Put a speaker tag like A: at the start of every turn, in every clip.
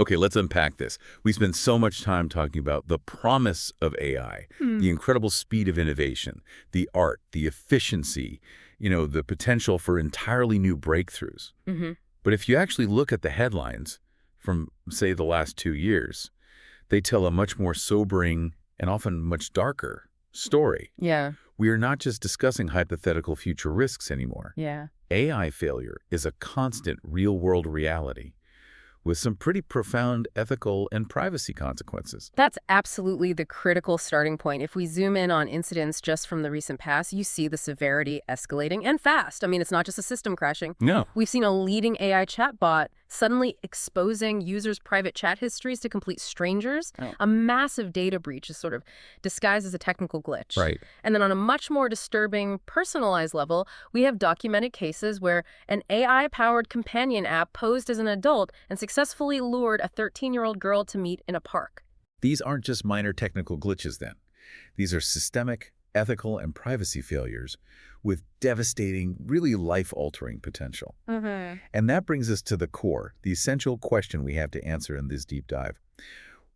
A: Okay, let's unpack this. We spend so much time talking about the promise of AI, the incredible speed of innovation, the art, the efficiency, the potential for entirely new breakthroughs.
B: Hmm.
A: But if you actually look at the headlines from, say, the last 2 years, they tell a much more sobering and often much darker story.
B: Yeah,
A: We are not just discussing hypothetical future risks anymore.
B: yeah.
A: AI failure is a constant real-world reality with some pretty profound ethical and privacy consequences.
B: That's absolutely the critical starting point. If we zoom in on incidents just from the recent past, you see the severity escalating and fast. I mean, it's not just a system crashing.
A: No.
B: We've seen a leading AI chatbot suddenly exposing users' private chat histories to complete strangers.
A: Oh.
B: A massive data breach is sort of disguised as a technical glitch.
A: Right.
B: And then on a much more disturbing, personalized level, we have documented cases where an AI-powered companion app posed as an adult and successfully lured a 13-year-old girl to meet in a park.
A: These aren't just minor technical glitches then. These are systemic, ethical, and privacy failures with devastating, really life-altering potential.
B: Mm-hmm.
A: And that brings us to the core, the essential question we have to answer in this deep dive.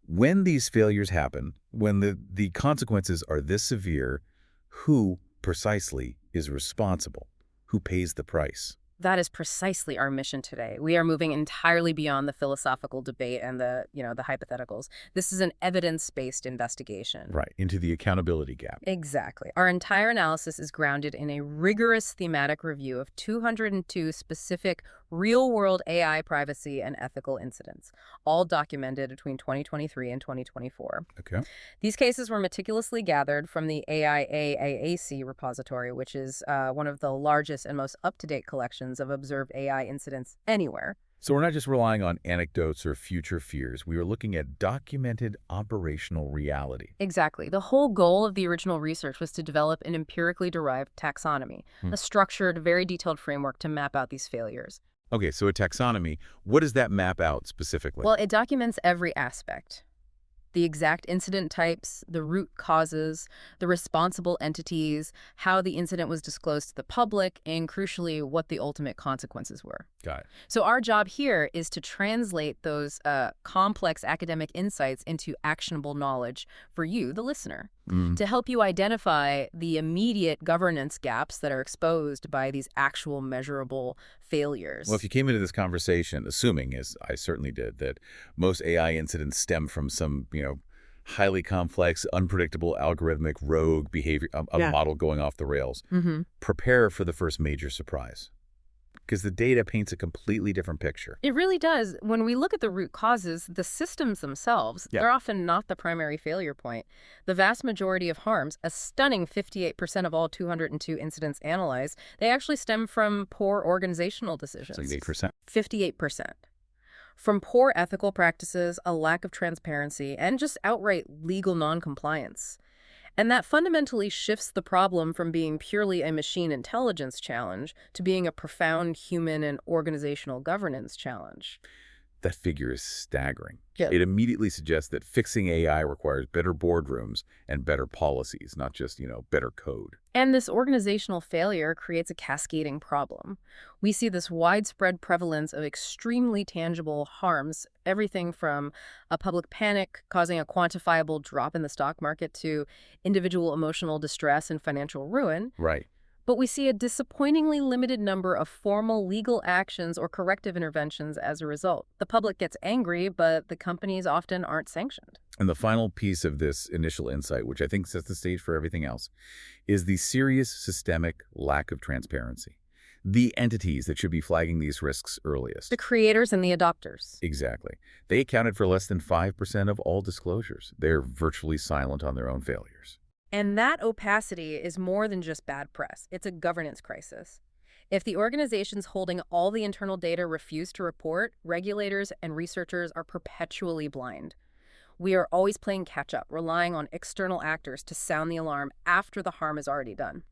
A: When these failures happen, when the consequences are this severe, who precisely is responsible? Who pays the price?
B: That is precisely our mission today. We are moving entirely beyond the philosophical debate and the hypotheticals. This is an evidence-based investigation.
A: Right, into the accountability gap.
B: Exactly. Our entire analysis is grounded in a rigorous thematic review of 202 specific real-world AI privacy and ethical incidents, all documented between 2023 and 2024.
A: Okay.
B: These cases were meticulously gathered from the AIAAC repository, which is one of the largest and most up-to-date collections of observed AI incidents anywhere.
A: So we're not just relying on anecdotes or future fears. We are looking at documented operational reality.
B: Exactly. The whole goal of the original research was to develop an empirically derived taxonomy, a structured, very detailed framework to map out these failures.
A: Okay, so a taxonomy, what does that map out specifically?
B: Well, it documents every aspect. The exact incident types, the root causes, the responsible entities, how the incident was disclosed to the public, and crucially, what the ultimate consequences were.
A: Got it.
B: So our job here is to translate those complex academic insights into actionable knowledge for you, the listener, to help you identify the immediate governance gaps that are exposed by these actual measurable failures.
A: Well, if you came into this conversation assuming, as I certainly did, that most AI incidents stem from some, highly complex, unpredictable, algorithmic, rogue behavior, a model going off the rails, prepare for the first major surprise. Because the data paints a completely different picture.
B: It really does. When we look at the root causes, the systems themselves, they're often not the primary failure point. The vast majority of harms, a stunning 58% of all 202 incidents analyzed, they actually stem from poor organizational decisions.
A: It's like 8%.
B: 58%. From poor ethical practices, a lack of transparency, and just outright legal noncompliance. And that fundamentally shifts the problem from being purely a machine intelligence challenge to being a profound human and organizational governance challenge.
A: That figure is staggering.
B: Yeah.
A: It immediately suggests that fixing AI requires better boardrooms and better policies, not just, better code.
B: And this organizational failure creates a cascading problem. We see this widespread prevalence of extremely tangible harms, everything from a public panic causing a quantifiable drop in the stock market to individual emotional distress and financial ruin.
A: Right.
B: But we see a disappointingly limited number of formal legal actions or corrective interventions as a result. The public gets angry, but the companies often aren't sanctioned.
A: And the final piece of this initial insight, which I think sets the stage for everything else, is the serious systemic lack of transparency. The entities that should be flagging these risks earliest.
B: The creators and the adopters.
A: Exactly. They accounted for less than 5% of all disclosures. They're virtually silent on their own failures.
B: And that opacity is more than just bad press. It's a governance crisis. If the organizations holding all the internal data refuse to report, regulators and researchers are perpetually blind. We are always playing catch-up, relying on external actors to sound the alarm after the harm is already done.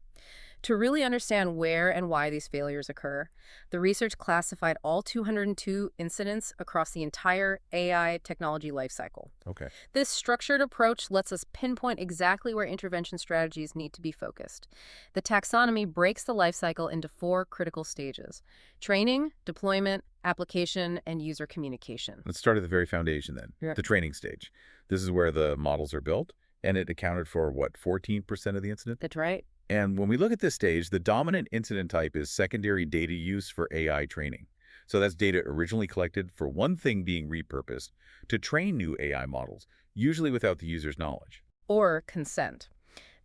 B: To really understand where and why these failures occur, the research classified all 202 incidents across the entire AI technology lifecycle.
A: Okay.
B: This structured approach lets us pinpoint exactly where intervention strategies need to be focused. The taxonomy breaks the lifecycle into 4 critical stages: training, deployment, application, and user communication.
A: Let's start at the very foundation then,
B: Yeah.
A: the training stage. This is where the models are built, and it accounted for, what, 14% of the incident?
B: That's right.
A: And when we look at this stage, the dominant incident type is secondary data use for AI training. So that's data originally collected for one thing being repurposed to train new AI models, usually without the user's knowledge.
B: Or consent.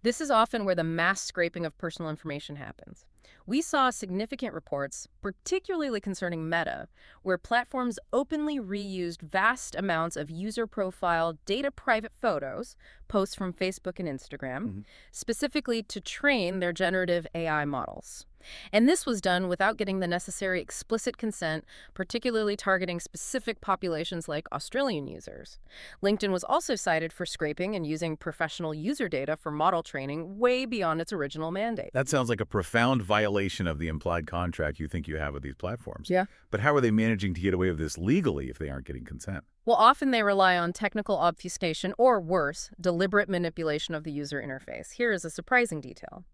B: This is often where the mass scraping of personal information happens. We saw significant reports, particularly concerning Meta, where platforms openly reused vast amounts of user profile data private photos, posts from Facebook and Instagram, specifically to train their generative AI models. And this was done without getting the necessary explicit consent, particularly targeting specific populations like Australian users. LinkedIn was also cited for scraping and using professional user data for model training way beyond its original mandate.
A: That sounds like a profound violation of the implied contract you think you have with these platforms.
B: Yeah.
A: But how are they managing to get away with this legally if they aren't getting consent?
B: Well, often they rely on technical obfuscation or, worse, deliberate manipulation of the user interface. Here is a surprising detail.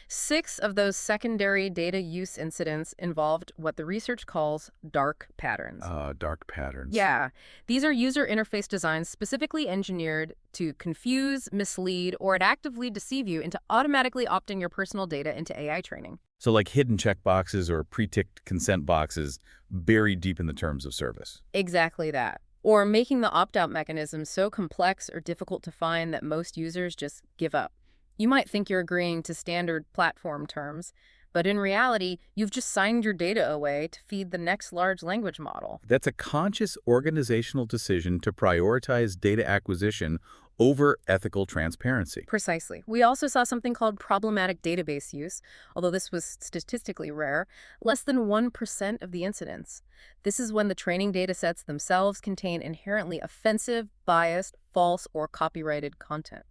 B: 6 of those secondary data use incidents involved what the research calls dark patterns.
A: Dark patterns.
B: Yeah. These are user interface designs specifically engineered to confuse, mislead, or actively deceive you into automatically opting your personal data into AI training.
A: So like hidden checkboxes or pre-ticked consent boxes buried deep in the terms of service.
B: Exactly that. Or making the opt-out mechanism so complex or difficult to find that most users just give up. You might think you're agreeing to standard platform terms, but in reality, you've just signed your data away to feed the next large language model.
A: That's a conscious organizational decision to prioritize data acquisition over ethical transparency.
B: Precisely. We also saw something called problematic database use, although this was statistically rare, less than 1% of the incidents. This is when the training datasets themselves contain inherently offensive, biased, false, or copyrighted content.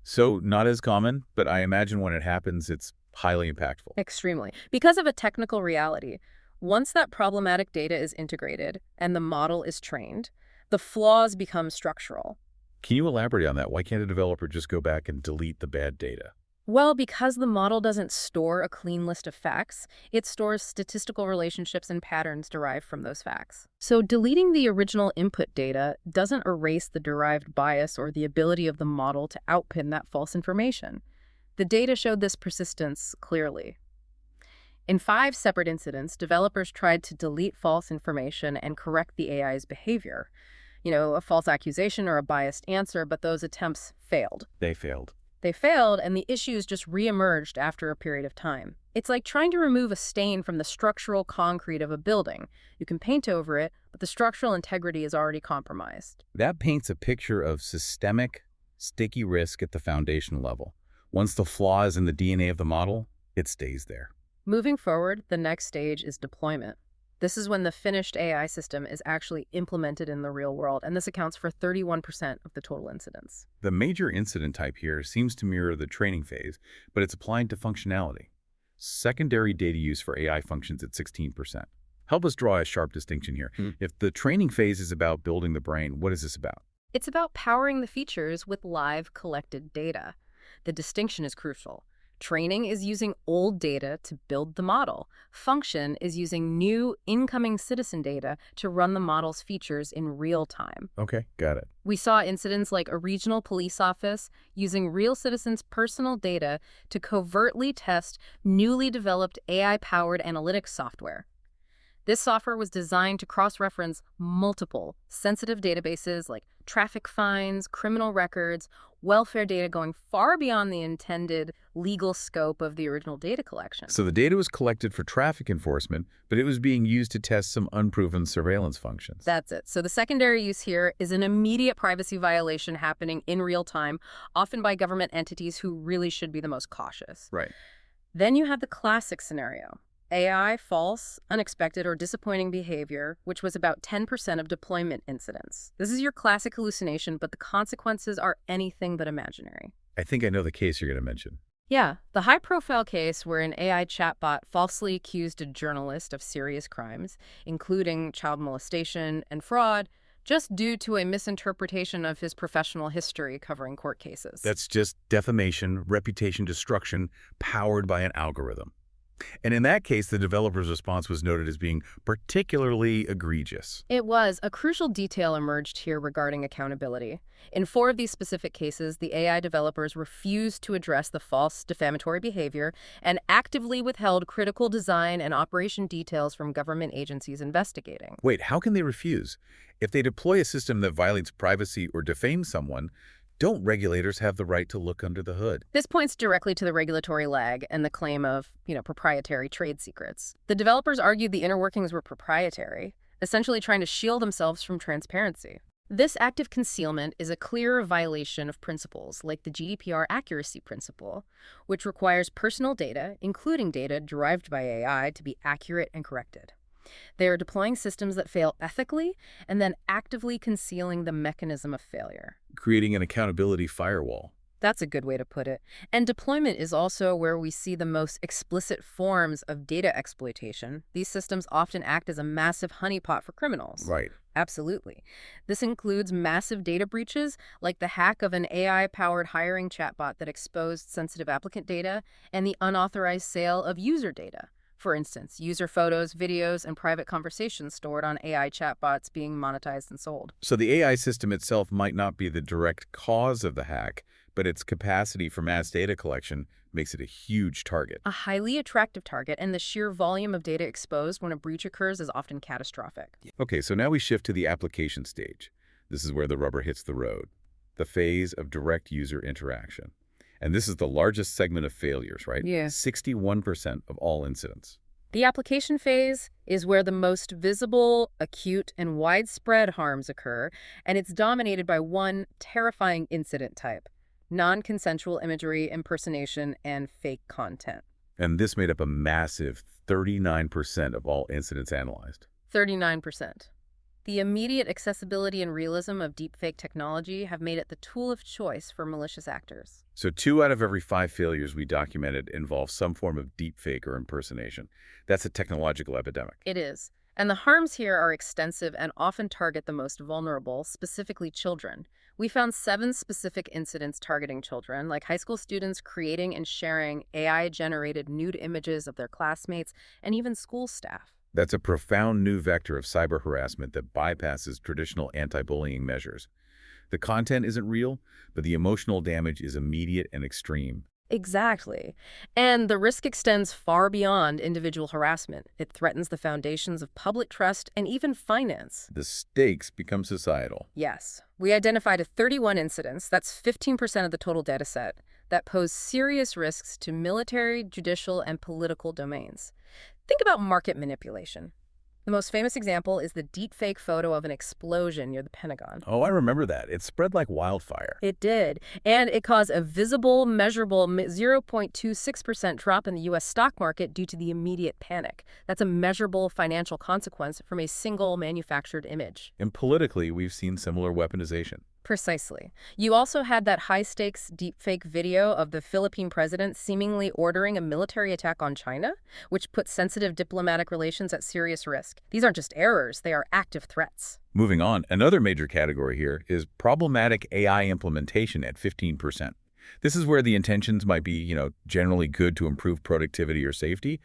A: So not as common, but I imagine when it happens, it's highly impactful.
B: Extremely. Because of a technical reality, once that problematic data is integrated and the model is trained, the flaws become structural.
A: Can you elaborate on that? Why can't a developer just go back and delete the bad data?
B: Well, because the model doesn't store a clean list of facts, it stores statistical relationships and patterns derived from those facts. So deleting the original input data doesn't erase the derived bias or the ability of the model to outpin that false information. The data showed this persistence clearly. In 5 separate incidents, developers tried to delete false information and correct the AI's behavior. A false accusation or a biased answer, but those attempts failed.
A: They failed.
B: They failed, and the issues just reemerged after a period of time. It's like trying to remove a stain from the structural concrete of a building. You can paint over it, but the structural integrity is already compromised.
A: That paints a picture of systemic, sticky risk at the foundation level. Once the flaw is in the DNA of the model, it stays there.
B: Moving forward, the next stage is deployment. This is when the finished AI system is actually implemented in the real world, and this accounts for 31% of the total incidents.
A: The major incident type here seems to mirror the training phase, but it's applied to functionality. Secondary data use for AI functions at 16%. Help us draw a sharp distinction here. If the training phase is about building the brain, what is this about?
B: It's about powering the features with live collected data. The distinction is crucial. Training is using old data to build the model. Function is using new incoming citizen data to run the model's features in real time.
A: Okay, got it.
B: We saw incidents like a regional police office using real citizens' personal data to covertly test newly developed AI-powered analytics software. This software was designed to cross-reference multiple sensitive databases like traffic fines, criminal records, welfare data going far beyond the intended legal scope of the original data collection.
A: So the data was collected for traffic enforcement, but it was being used to test some unproven surveillance functions.
B: That's it. So the secondary use here is an immediate privacy violation happening in real time, often by government entities who really should be the most cautious.
A: Right.
B: Then you have the classic scenario. AI, false, unexpected, or disappointing behavior, which was about 10% of deployment incidents. This is your classic hallucination, but the consequences are anything but imaginary.
A: I think I know the case you're going to mention.
B: Yeah, the high-profile case where an AI chatbot falsely accused a journalist of serious crimes, including child molestation and fraud, just due to a misinterpretation of his professional history covering court cases.
A: That's just defamation, reputation destruction, powered by an algorithm. And in that case, the developer's response was noted as being particularly egregious.
B: It was. A crucial detail emerged here regarding accountability. In 4 of these specific cases, the AI developers refused to address the false defamatory behavior and actively withheld critical design and operation details from government agencies investigating.
A: Wait, how can they refuse? If they deploy a system that violates privacy or defames someone, don't regulators have the right to look under the hood?
B: This points directly to the regulatory lag and the claim of, proprietary trade secrets. The developers argued the inner workings were proprietary, essentially trying to shield themselves from transparency. This active concealment is a clear violation of principles like the GDPR accuracy principle, which requires personal data, including data derived by AI, to be accurate and corrected. They are deploying systems that fail ethically and then actively concealing the mechanism of failure.
A: Creating an accountability firewall.
B: That's a good way to put it. And deployment is also where we see the most explicit forms of data exploitation. These systems often act as a massive honeypot for criminals.
A: Right.
B: Absolutely. This includes massive data breaches, like the hack of an AI-powered hiring chatbot that exposed sensitive applicant data, and the unauthorized sale of user data. For instance, user photos, videos, and private conversations stored on AI chatbots being monetized and sold.
A: So the AI system itself might not be the direct cause of the hack, but its capacity for mass data collection makes it a huge target.
B: A highly attractive target, and the sheer volume of data exposed when a breach occurs is often catastrophic.
A: Okay, so now we shift to the application stage. This is where the rubber hits the road, the phase of direct user interaction. And this is the largest segment of failures, right?
B: Yeah.
A: 61% of all incidents.
B: The application phase is where the most visible, acute, and widespread harms occur, and it's dominated by one terrifying incident type: non-consensual imagery, impersonation, and fake content.
A: And this made up a massive 39% of all incidents analyzed.
B: 39%. The immediate accessibility and realism of deepfake technology have made it the tool of choice for malicious actors.
A: So 2 out of every 5 failures we documented involve some form of deepfake or impersonation. That's a technological epidemic.
B: It is. And the harms here are extensive and often target the most vulnerable, specifically children. We found 7 specific incidents targeting children, like high school students creating and sharing AI-generated nude images of their classmates, and even school staff.
A: That's a profound new vector of cyber harassment that bypasses traditional anti-bullying measures. The content isn't real, but the emotional damage is immediate and extreme.
B: Exactly. And the risk extends far beyond individual harassment. It threatens the foundations of public trust and even finance.
A: The stakes become societal.
B: Yes. We identified 31 incidents, that's 15% of the total data set, that pose serious risks to military, judicial, and political domains. Think about market manipulation. The most famous example is the deepfake photo of an explosion near the Pentagon.
A: Oh, I remember that. It spread like wildfire.
B: It did, and it caused a visible, measurable 0.26% drop in the U.S. stock market due to the immediate panic. That's a measurable financial consequence from a single manufactured image.
A: And politically, we've seen similar weaponization.
B: Precisely. You also had that high-stakes deepfake video of the Philippine president seemingly ordering a military attack on China, which put sensitive diplomatic relations at serious risk. These aren't just errors, they are active threats.
A: Moving on, another major category here is problematic AI implementation at 15%. This is where the intentions might be, generally good to improve productivity or safety,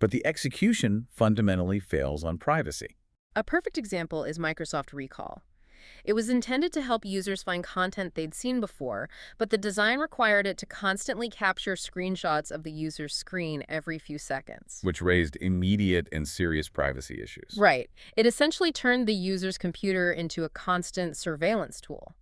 A: but the execution fundamentally fails on privacy.
B: A perfect example is Microsoft Recall. It was intended to help users find content they'd seen before, but the design required it to constantly capture screenshots of the user's screen every few seconds.
A: Which raised immediate and serious privacy issues.
B: Right. It essentially turned the user's computer into a constant surveillance tool.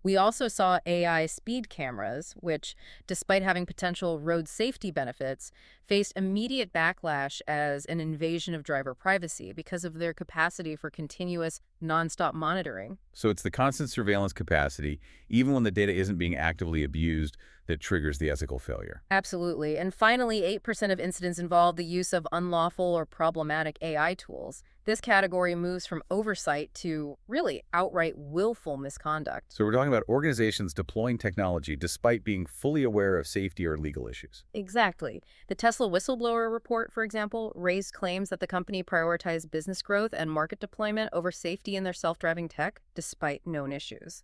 B: We also saw AI speed cameras, which, despite having potential road safety benefits, faced immediate backlash as an invasion of driver privacy because of their capacity for continuous, nonstop monitoring.
A: So it's the constant surveillance capacity, even when the data isn't being actively abused, that triggers the ethical failure.
B: Absolutely. And finally, 8% of incidents involve the use of unlawful or problematic AI tools. This category moves from oversight to really outright willful misconduct.
A: So we're talking about organizations deploying technology despite being fully aware of safety or legal issues.
B: Exactly. The Tesla whistleblower report, for example, raised claims that the company prioritized business growth and market deployment over safety in their self-driving tech, despite known issues.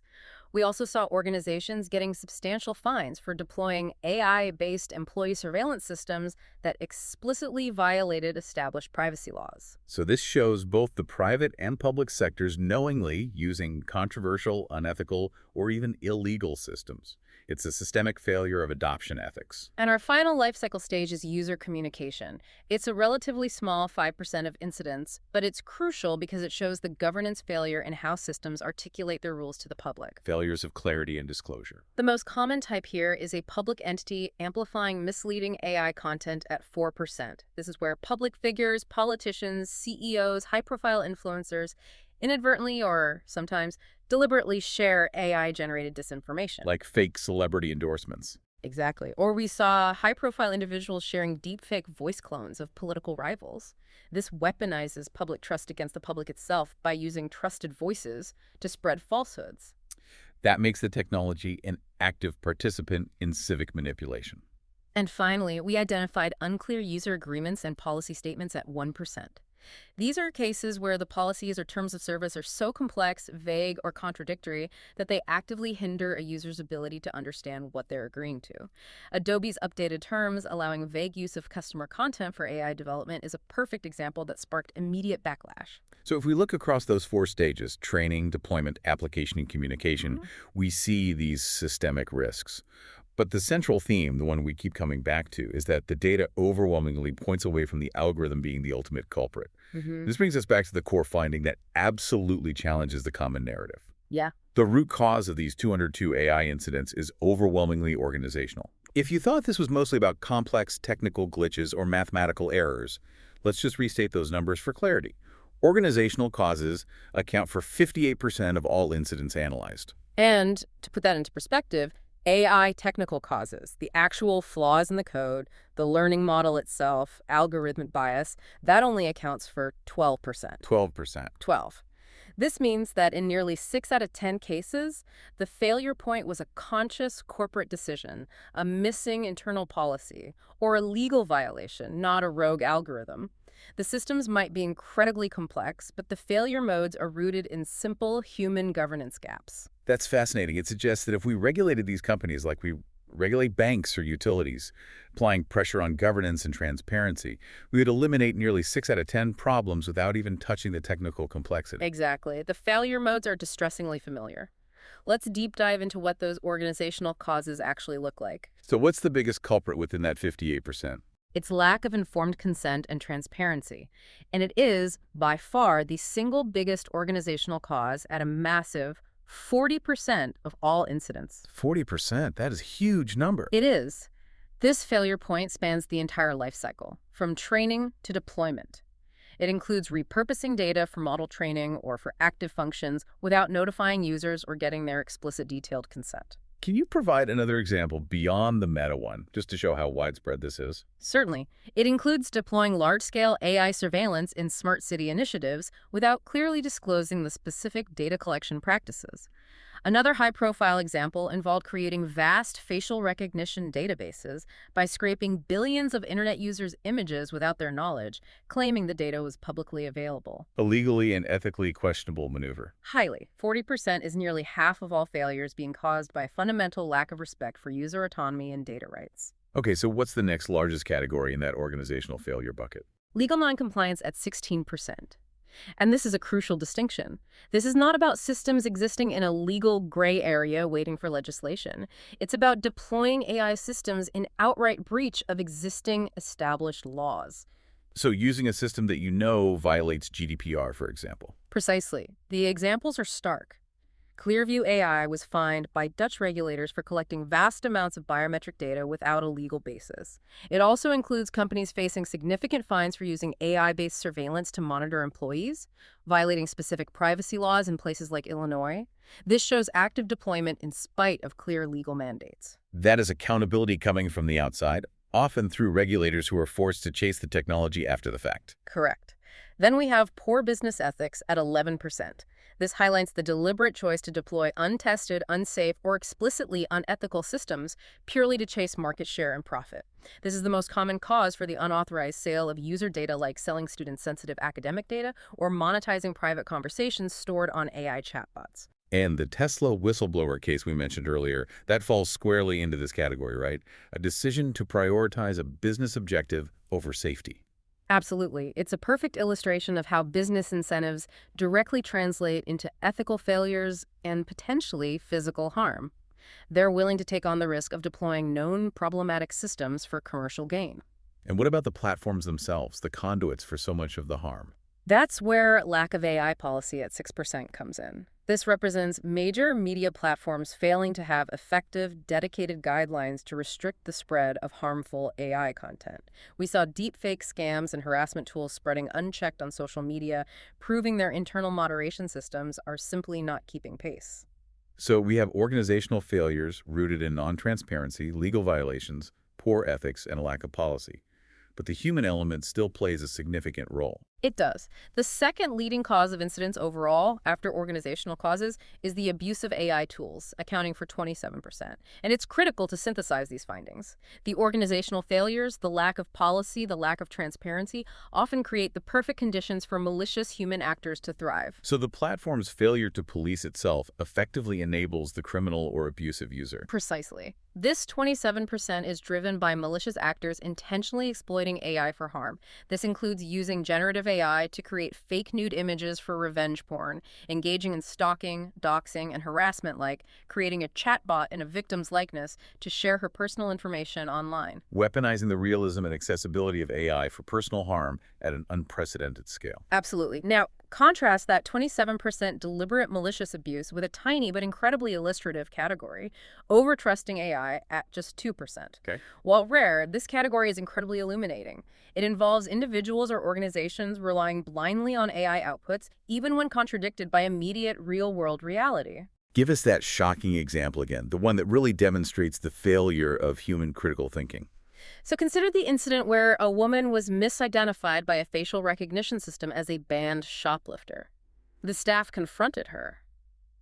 B: We also saw organizations getting substantial fines for deploying AI-based employee surveillance systems that explicitly violated established privacy laws.
A: So this shows both the private and public sectors knowingly using controversial, unethical, or even illegal systems. It's a systemic failure of adoption ethics.
B: And our final life cycle stage is user communication. It's a relatively small 5% of incidents, but it's crucial because it shows the governance failure in how systems articulate their rules to the public.
A: Failures of clarity and disclosure.
B: The most common type here is a public entity amplifying misleading AI content at 4%. This is where public figures, politicians, CEOs, high-profile influencers inadvertently or sometimes deliberately share AI-generated disinformation.
A: Like fake celebrity endorsements.
B: Exactly. Or we saw high-profile individuals sharing deepfake voice clones of political rivals. This weaponizes public trust against the public itself by using trusted voices to spread falsehoods.
A: That makes the technology an active participant in civic manipulation.
B: And finally, we identified unclear user agreements and policy statements at 1%. These are cases where the policies or terms of service are so complex, vague, or contradictory that they actively hinder a user's ability to understand what they're agreeing to. Adobe's updated terms allowing vague use of customer content for AI development is a perfect example that sparked immediate backlash.
A: So if we look across those four stages, training, deployment, application, and communication, we see these systemic risks. But the central theme, the one we keep coming back to, is that the data overwhelmingly points away from the algorithm being the ultimate culprit. This brings us back to the core finding that absolutely challenges the common narrative.
B: Yeah.
A: The root cause of these 202 AI incidents is overwhelmingly organizational. If you thought this was mostly about complex technical glitches or mathematical errors, let's just restate those numbers for clarity. Organizational causes account for 58% of all incidents analyzed.
B: And to put that into perspective, AI technical causes, the actual flaws in the code, the learning model itself, algorithmic bias, that only accounts for 12%.
A: 12%.
B: 12. This means that in nearly 6 out of 10 cases, the failure point was a conscious corporate decision, a missing internal policy, or a legal violation, not a rogue algorithm. The systems might be incredibly complex, but the failure modes are rooted in simple human governance gaps.
A: That's fascinating. It suggests that if we regulated these companies like we regulate banks or utilities, applying pressure on governance and transparency, we would eliminate nearly 6 out of 10 problems without even touching the technical complexity.
B: Exactly. The failure modes are distressingly familiar. Let's deep dive into what those organizational causes actually look like.
A: So what's the biggest culprit within that 58%?
B: It's lack of informed consent and transparency. And it is, by far, the single biggest organizational cause at a massive 40% of all incidents.
A: 40%? That is a huge number.
B: It is. This failure point spans the entire life cycle, from training to deployment. It includes repurposing data for model training or for active functions without notifying users or getting their explicit detailed consent.
A: Can you provide another example beyond the meta one, just to show how widespread this is?
B: Certainly. It includes deploying large-scale AI surveillance in smart city initiatives without clearly disclosing the specific data collection practices. Another high-profile example involved creating vast facial recognition databases by scraping billions of internet users' images without their knowledge, claiming the data was publicly available.
A: A legally and ethically questionable maneuver.
B: Highly. 40% is nearly half of all failures being caused by a fundamental lack of respect for user autonomy and data rights.
A: Okay, so what's the next largest category in that organizational failure bucket?
B: Legal noncompliance at 16%. And this is a crucial distinction. This is not about systems existing in a legal gray area waiting for legislation. It's about deploying AI systems in outright breach of existing established laws.
A: So using a system that you know violates GDPR, for example.
B: Precisely. The examples are stark. Clearview AI was fined by Dutch regulators for collecting vast amounts of biometric data without a legal basis. It also includes companies facing significant fines for using AI-based surveillance to monitor employees, violating specific privacy laws in places like Illinois. This shows active deployment in spite of clear legal mandates.
A: That is accountability coming from the outside, often through regulators who are forced to chase the technology after the fact.
B: Correct. Then we have poor business ethics at 11%. This highlights the deliberate choice to deploy untested, unsafe, or explicitly unethical systems purely to chase market share and profit. This is the most common cause for the unauthorized sale of user data, like selling student-sensitive academic data or monetizing private conversations stored on AI chatbots.
A: And the Tesla whistleblower case we mentioned earlier, that falls squarely into this category, right? A decision to prioritize a business objective over safety.
B: Absolutely. It's a perfect illustration of how business incentives directly translate into ethical failures and potentially physical harm. They're willing to take on the risk of deploying known problematic systems for commercial gain.
A: And what about the platforms themselves, the conduits for so much of the harm?
B: That's where lack of AI policy at 6% comes in. This represents major media platforms failing to have effective, dedicated guidelines to restrict the spread of harmful AI content. We saw deepfake scams and harassment tools spreading unchecked on social media, proving their internal moderation systems are simply not keeping pace.
A: So we have organizational failures rooted in non-transparency, legal violations, poor ethics, and a lack of policy. But the human element still plays a significant role.
B: It does. The second leading cause of incidents overall, after organizational causes, is the abuse of AI tools, accounting for 27%. And it's critical to synthesize these findings. The organizational failures, the lack of policy, the lack of transparency, often create the perfect conditions for malicious human actors to thrive.
A: So the platform's failure to police itself effectively enables the criminal or abusive user.
B: Precisely. This 27% is driven by malicious actors intentionally exploiting AI for harm. This includes using generative AI to create fake nude images for revenge porn, engaging in stalking, doxing, and harassment, like creating a chatbot in a victim's likeness to share her personal information online.
A: Weaponizing the realism and accessibility of AI for personal harm at an unprecedented scale.
B: Absolutely. Now, contrast that 27% deliberate malicious abuse with a tiny but incredibly illustrative category, over-trusting AI at just 2%.
A: Okay.
B: While rare, this category is incredibly illuminating. It involves individuals or organizations relying blindly on AI outputs, even when contradicted by immediate real-world reality.
A: Give us that shocking example again, the one that really demonstrates the failure of human critical thinking.
B: So consider the incident where a woman was misidentified by a facial recognition system as a banned shoplifter. The staff confronted her.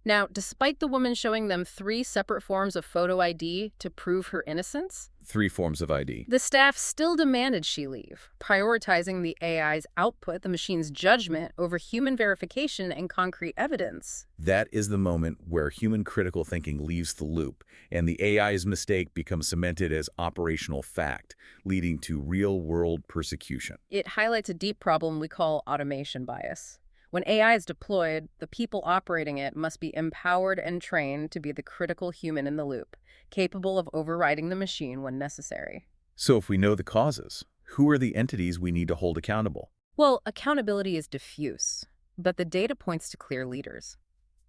B: Now, despite the woman showing them 3 separate forms of photo ID to prove her innocence,
A: 3 forms of ID.
B: the staff still demanded she leave, prioritizing the AI's output, the machine's judgment, over human verification and concrete evidence.
A: That is the moment where human critical thinking leaves the loop, and the AI's mistake becomes cemented as operational fact, leading to real-world persecution.
B: It highlights a deep problem we call automation bias. When AI is deployed, the people operating it must be empowered and trained to be the critical human in the loop, capable of overriding the machine when necessary.
A: So if we know the causes, who are the entities we need to hold accountable?
B: Well, accountability is diffuse, but the data points to clear leaders.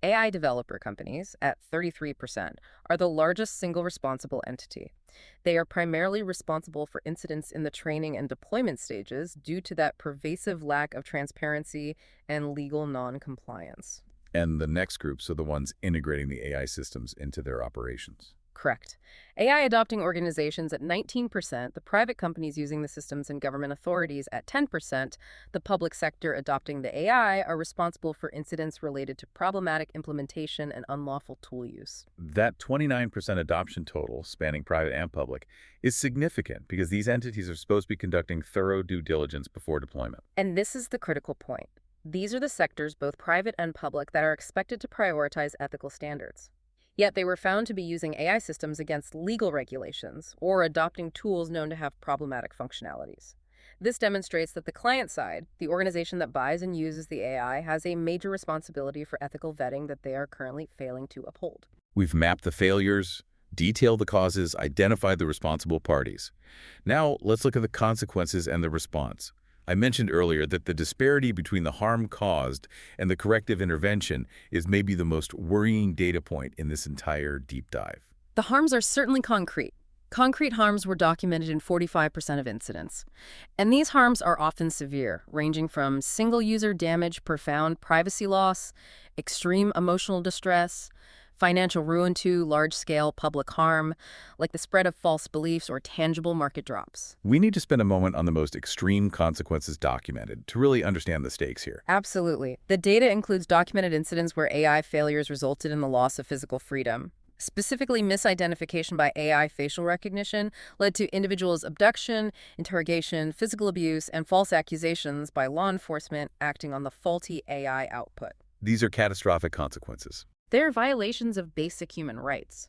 B: AI developer companies, at 33%, are the largest single responsible entity. They are primarily responsible for incidents in the training and deployment stages due to that pervasive lack of transparency and legal non-compliance.
A: And the next groups are the ones integrating the AI systems into their operations.
B: Correct. AI adopting organizations at 19%, the private companies using the systems and government authorities at 10%, the public sector adopting the AI are responsible for incidents related to problematic implementation and unlawful tool use.
A: That 29% adoption total, spanning private and public, is significant because these entities are supposed to be conducting thorough due diligence before deployment.
B: And this is the critical point. These are the sectors, both private and public, that are expected to prioritize ethical standards. Yet they were found to be using AI systems against legal regulations or adopting tools known to have problematic functionalities. This demonstrates that the client side, the organization that buys and uses the AI, has a major responsibility for ethical vetting that they are currently failing to uphold.
A: We've mapped the failures, detailed the causes, identified the responsible parties. Now let's look at the consequences and the response. I mentioned earlier that the disparity between the harm caused and the corrective intervention is maybe the most worrying data point in this entire deep dive.
B: The harms are certainly concrete. Concrete harms were documented in 45% of incidents. And these harms are often severe, ranging from single-user damage, profound privacy loss, extreme emotional distress, financial ruin to large-scale public harm, like the spread of false beliefs or tangible market drops.
A: We need to spend a moment on the most extreme consequences documented to really understand the stakes here.
B: Absolutely. The data includes documented incidents where AI failures resulted in the loss of physical freedom. Specifically, misidentification by AI facial recognition led to individuals' abduction, interrogation, physical abuse, and false accusations by law enforcement acting on the faulty AI output.
A: These are catastrophic consequences.
B: They're violations of basic human rights.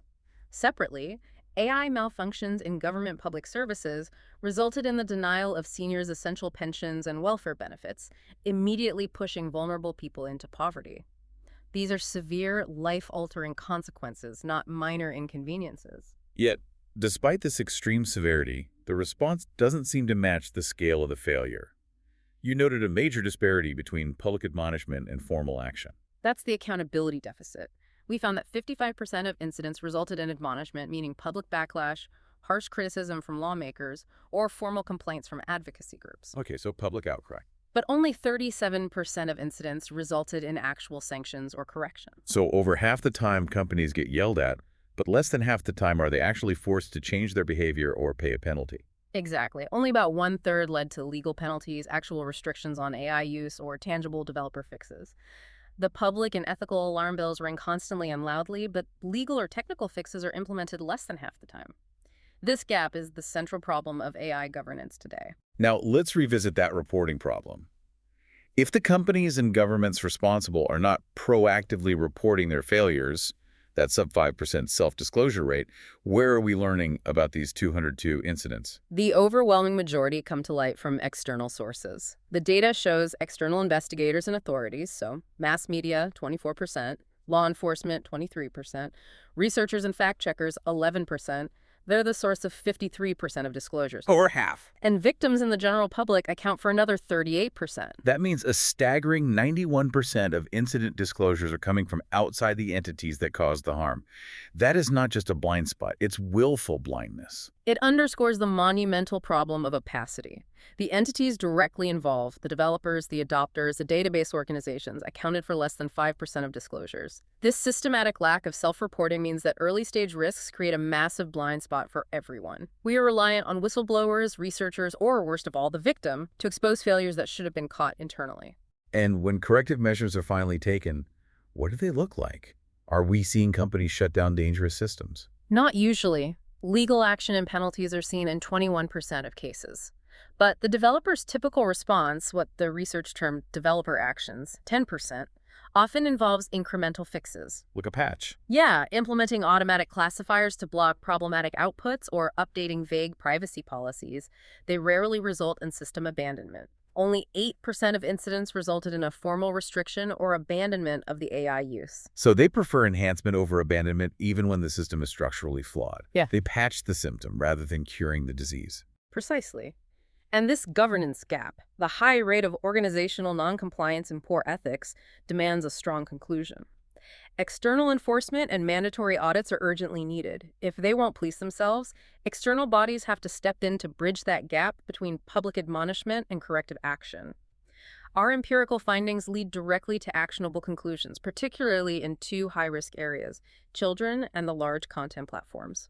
B: Separately, AI malfunctions in government public services resulted in the denial of seniors' essential pensions and welfare benefits, immediately pushing vulnerable people into poverty. These are severe, life-altering consequences, not minor inconveniences.
A: Yet, despite this extreme severity, the response doesn't seem to match the scale of the failure. You noted a major disparity between public admonishment and formal action.
B: That's the accountability deficit. We found that 55% of incidents resulted in admonishment, meaning public backlash, harsh criticism from lawmakers, or formal complaints from advocacy groups.
A: Okay, so public outcry.
B: But only 37% of incidents resulted in actual sanctions or corrections.
A: So over half the time companies get yelled at, but less than half the time are they actually forced to change their behavior or pay a penalty.
B: Exactly. Only about 1/3 led to legal penalties, actual restrictions on AI use, or tangible developer fixes. The public and ethical alarm bells ring constantly and loudly, but legal or technical fixes are implemented less than half the time. This gap is the central problem of AI governance today.
A: Now, let's revisit that reporting problem. If the companies and governments responsible are not proactively reporting their failures, that sub 5% self-disclosure rate, where are we learning about these 202 incidents?
B: The overwhelming majority come to light from external sources. The data shows external investigators and authorities, so mass media, 24%, law enforcement, 23%, researchers and fact-checkers, 11%, they're the source of 53% of disclosures.
A: Or half.
B: And victims in the general public account for another 38%.
A: That means a staggering 91% of incident disclosures are coming from outside the entities that caused the harm. That is not just a blind spot, it's willful blindness.
B: It underscores the monumental problem of opacity. The entities directly involved, the developers, the adopters, the database organizations, accounted for less than 5% of disclosures. This systematic lack of self-reporting means that early-stage risks create a massive blind spot for everyone. We are reliant on whistleblowers, researchers, or worst of all, the victim, to expose failures that should have been caught internally.
A: And when corrective measures are finally taken, what do they look like? Are we seeing companies shut down dangerous systems?
B: Not usually. Legal action and penalties are seen in 21% of cases. But the developer's typical response, what the research termed developer actions, 10%, often involves incremental fixes.
A: Like a patch.
B: Yeah, implementing automatic classifiers to block problematic outputs or updating vague privacy policies. They rarely result in system abandonment. Only 8% of incidents resulted in a formal restriction or abandonment of the AI use.
A: So they prefer enhancement over abandonment even when the system is structurally flawed.
B: Yeah.
A: They patch the symptom rather than curing the disease.
B: Precisely. And this governance gap, the high rate of organizational noncompliance and poor ethics, demands a strong conclusion. External enforcement and mandatory audits are urgently needed. If they won't police themselves, external bodies have to step in to bridge that gap between public admonishment and corrective action. Our empirical findings lead directly to actionable conclusions, particularly in two high-risk areas, children and the large content platforms.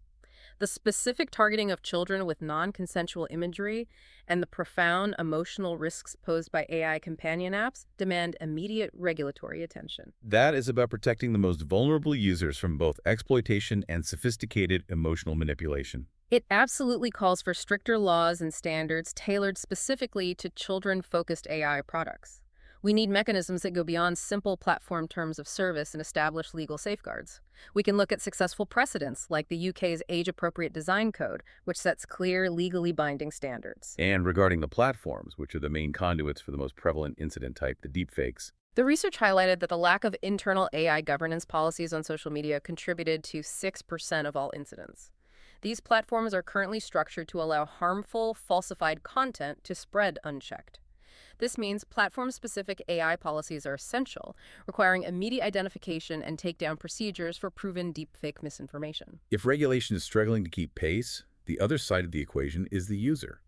B: The specific targeting of children with non-consensual imagery and the profound emotional risks posed by AI companion apps demand immediate regulatory attention.
A: That is about protecting the most vulnerable users from both exploitation and sophisticated emotional manipulation.
B: It absolutely calls for stricter laws and standards tailored specifically to children-focused AI products. We need mechanisms that go beyond simple platform terms of service and establish legal safeguards. We can look at successful precedents, like the UK's Age-Appropriate Design Code, which sets clear, legally binding standards.
A: And regarding the platforms, which are the main conduits for the most prevalent incident type, the deepfakes,
B: the research highlighted that the lack of internal AI governance policies on social media contributed to 6% of all incidents. These platforms are currently structured to allow harmful, falsified content to spread unchecked. This means platform-specific AI policies are essential, requiring immediate identification and takedown procedures for proven deepfake misinformation.
A: If regulation is struggling to keep pace, the other side of the equation is the user.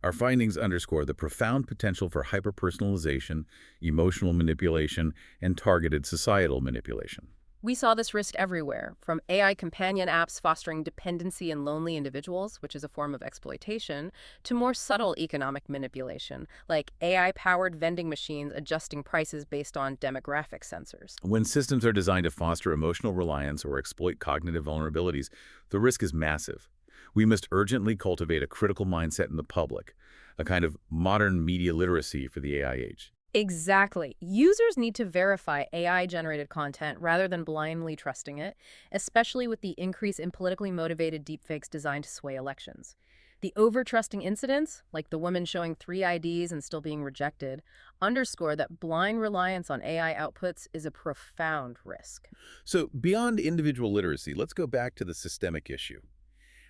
A: Our findings underscore the profound potential for hyperpersonalization, emotional manipulation, and targeted societal manipulation.
B: We saw this risk everywhere, from AI companion apps fostering dependency in lonely individuals, which is a form of exploitation, to more subtle economic manipulation, like AI-powered vending machines adjusting prices based on demographic sensors.
A: When systems are designed to foster emotional reliance or exploit cognitive vulnerabilities, the risk is massive. We must urgently cultivate a critical mindset in the public, a kind of modern media literacy for the AI age.
B: Exactly. Users need to verify AI-generated content rather than blindly trusting it, especially with the increase in politically motivated deepfakes designed to sway elections. The over-trusting incidents, like the woman showing 3 IDs and still being rejected, underscore that blind reliance on AI outputs is a profound risk.
A: So beyond individual literacy, let's go back to the systemic issue.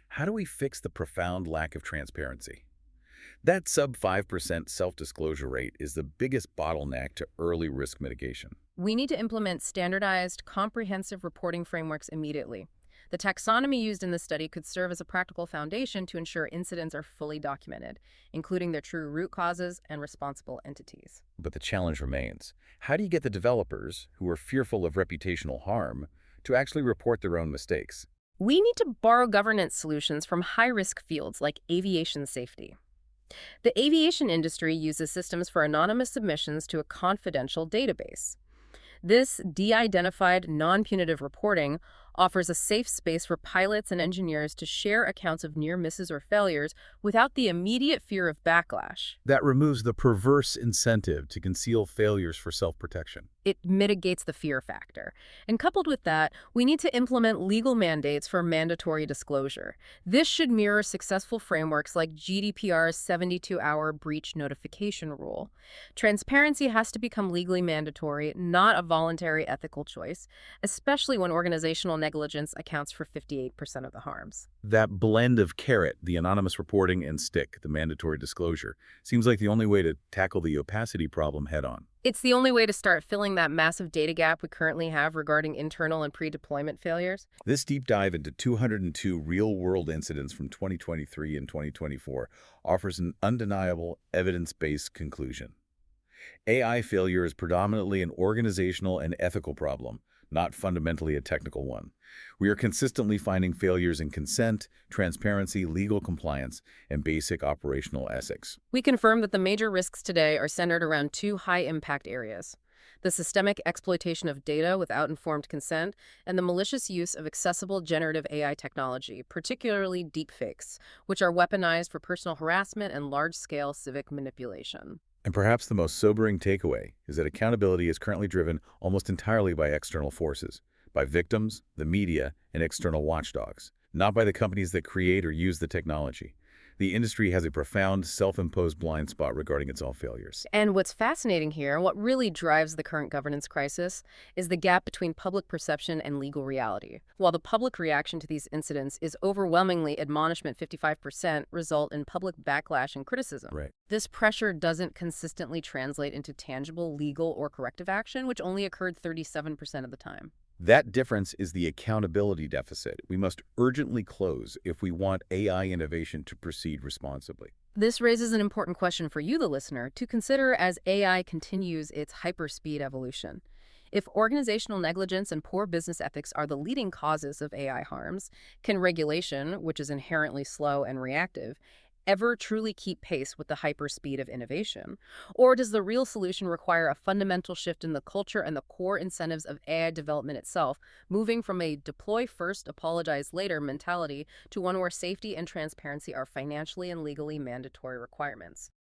A: How do we fix the profound lack of transparency? That sub 5% self-disclosure rate is the biggest bottleneck to early risk mitigation.
B: We need to implement standardized, comprehensive reporting frameworks immediately. The taxonomy used in this study could serve as a practical foundation to ensure incidents are fully documented, including their true root causes and responsible entities.
A: But the challenge remains. How do you get the developers, who are fearful of reputational harm, to actually report their own mistakes?
B: We need to borrow governance solutions from high-risk fields like aviation safety. The aviation industry uses systems for anonymous submissions to a confidential database. This de-identified, non-punitive reporting offers a safe space for pilots and engineers to share accounts of near misses or failures without the immediate fear of backlash.
A: That removes the perverse incentive to conceal failures for self-protection.
B: It mitigates the fear factor. And coupled with that, we need to implement legal mandates for mandatory disclosure. This should mirror successful frameworks like GDPR's 72-hour breach notification rule. Transparency has to become legally mandatory, not a voluntary ethical choice, especially when organizational negligence accounts for 58% of the harms.
A: That blend of carrot, the anonymous reporting, and stick, the mandatory disclosure, seems like the only way to tackle the opacity problem head-on.
B: It's the only way to start filling that massive data gap we currently have regarding internal and pre-deployment failures.
A: This deep dive into 202 real-world incidents from 2023 and 2024 offers an undeniable, evidence-based conclusion. AI failure is predominantly an organizational and ethical problem, not fundamentally a technical one. We are consistently finding failures in consent, transparency, legal compliance, and basic operational ethics.
B: We confirm that the major risks today are centered around two high-impact areas: the systemic exploitation of data without informed consent, and the malicious use of accessible generative AI technology, particularly deepfakes, which are weaponized for personal harassment and large-scale civic manipulation.
A: And perhaps the most sobering takeaway is that accountability is currently driven almost entirely by external forces, by victims, the media, and external watchdogs, not by the companies that create or use the technology. The industry has a profound, self-imposed blind spot regarding its own failures.
B: And what's fascinating here, and what really drives the current governance crisis, is the gap between public perception and legal reality. While the public reaction to these incidents is overwhelmingly admonishment, 55% result in public backlash and criticism.
A: Right.
B: This pressure doesn't consistently translate into tangible legal or corrective action, which only occurred 37% of the time.
A: That difference is the accountability deficit we must urgently close if we want AI innovation to proceed responsibly.
B: This raises an important question for you, the listener, to consider as AI continues its hyperspeed evolution. If organizational negligence and poor business ethics are the leading causes of AI harms, can regulation, which is inherently slow and reactive, ever truly keep pace with the hyperspeed of innovation? Or does the real solution require a fundamental shift in the culture and the core incentives of AI development itself, moving from a deploy first, apologize later mentality to one where safety and transparency are financially and legally mandatory requirements?